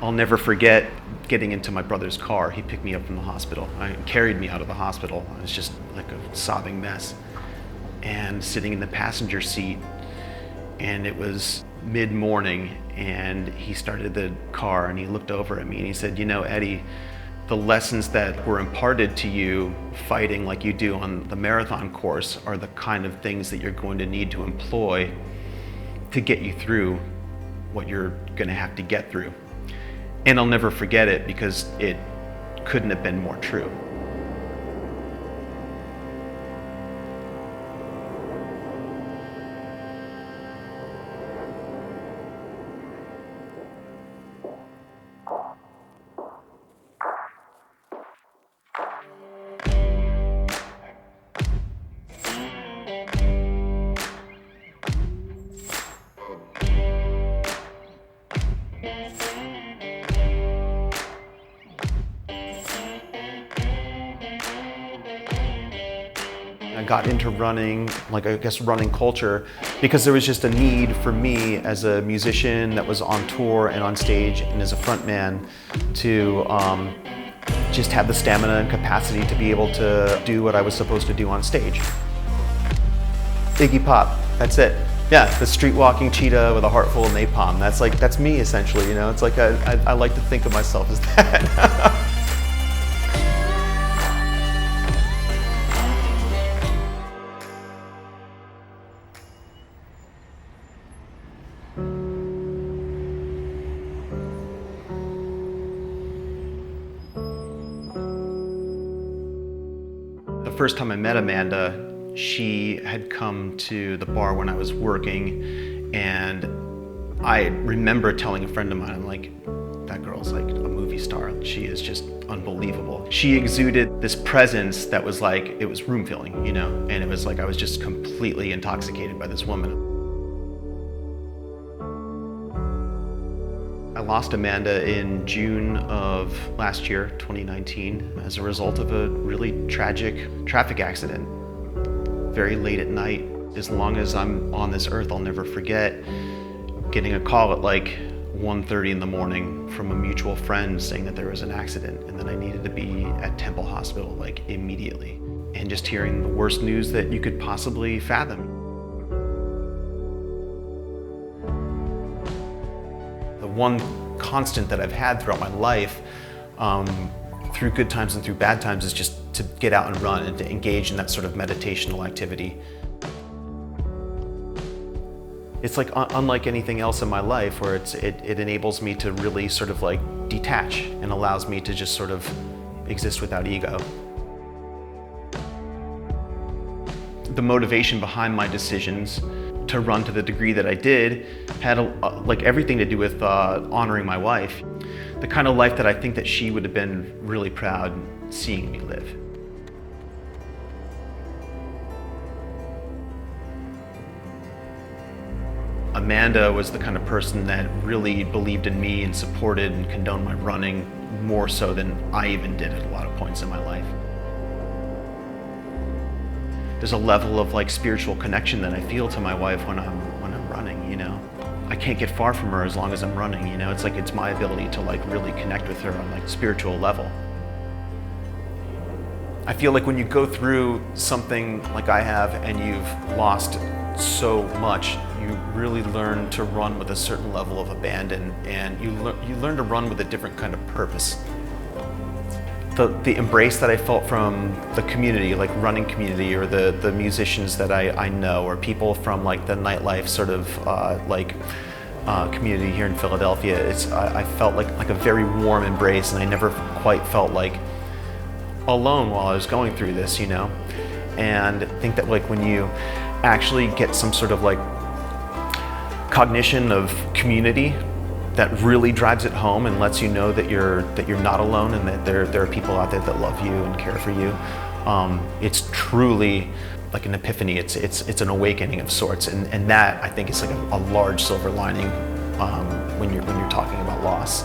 I'll never forget getting into my brother's car. He picked me up from the hospital. Carried me out of the hospital. I was just like a sobbing mess. And sitting in the passenger seat, and it was mid-morning, and he started the car and he looked over at me and he said, "You know, Eddie, the lessons that were imparted to you fighting like you do on the marathon course are the kind of things that you're going to need to employ to get you through what you're gonna have to get through." And I'll never forget it because it couldn't have been more true. I got into running, like I guess running culture, because there was just a need for me as a musician that was on tour and on stage and as a frontman to just have the stamina and capacity to be able to do what I was supposed to do on stage. Iggy Pop, that's it. Yeah, the street walking cheetah with a heart full of napalm. That's me essentially, you know? It's like I like to think of myself as that. The first time I met Amanda, she had come to the bar when I was working, and I remember telling a friend of mine, I'm like, that girl's like a movie star. She is just unbelievable. She exuded this presence that was like, it was room filling, you know? And it was like I was just completely intoxicated by this woman. I lost Amanda in June of last year, 2019, as a result of a really tragic traffic accident. Very late at night. As long as I'm on this earth, I'll never forget getting a call at like 1:30 in the morning from a mutual friend saying that there was an accident and that I needed to be at Temple Hospital like immediately. And just hearing the worst news that you could possibly fathom. The one constant that I've had throughout my life, through good times and through bad times, is just to get out and run and to engage in that sort of meditational activity. It's like unlike anything else in my life, where it enables me to really sort of like detach and allows me to just sort of exist without ego. The motivation behind my decisions to run to the degree that I did had like everything to do with honoring my wife. The kind of life that I think that she would have been really proud seeing me live. Amanda was the kind of person that really believed in me and supported and condoned my running more so than I even did at a lot of points in my life. There's a level of like spiritual connection that I feel to my wife when I'm running, you know. I can't get far from her as long as I'm running, you know. It's like it's my ability to like really connect with her on like spiritual level. I feel like when you go through something like I have and you've lost so much, you really learn to run with a certain level of abandon, and you learn to run with a different kind of purpose. The embrace that I felt from the community, like running community, or the musicians that I know, or people from like the nightlife sort of community here in Philadelphia, I felt like a very warm embrace, and I never quite felt like alone while I was going through this, you know. And I think that like when you actually get some sort of like cognition of community that really drives it home and lets you know that you're not alone, and that there are people out there that love you and care for you. It's truly like an epiphany. It's an awakening of sorts, and that I think is like a large silver lining when you're talking about loss.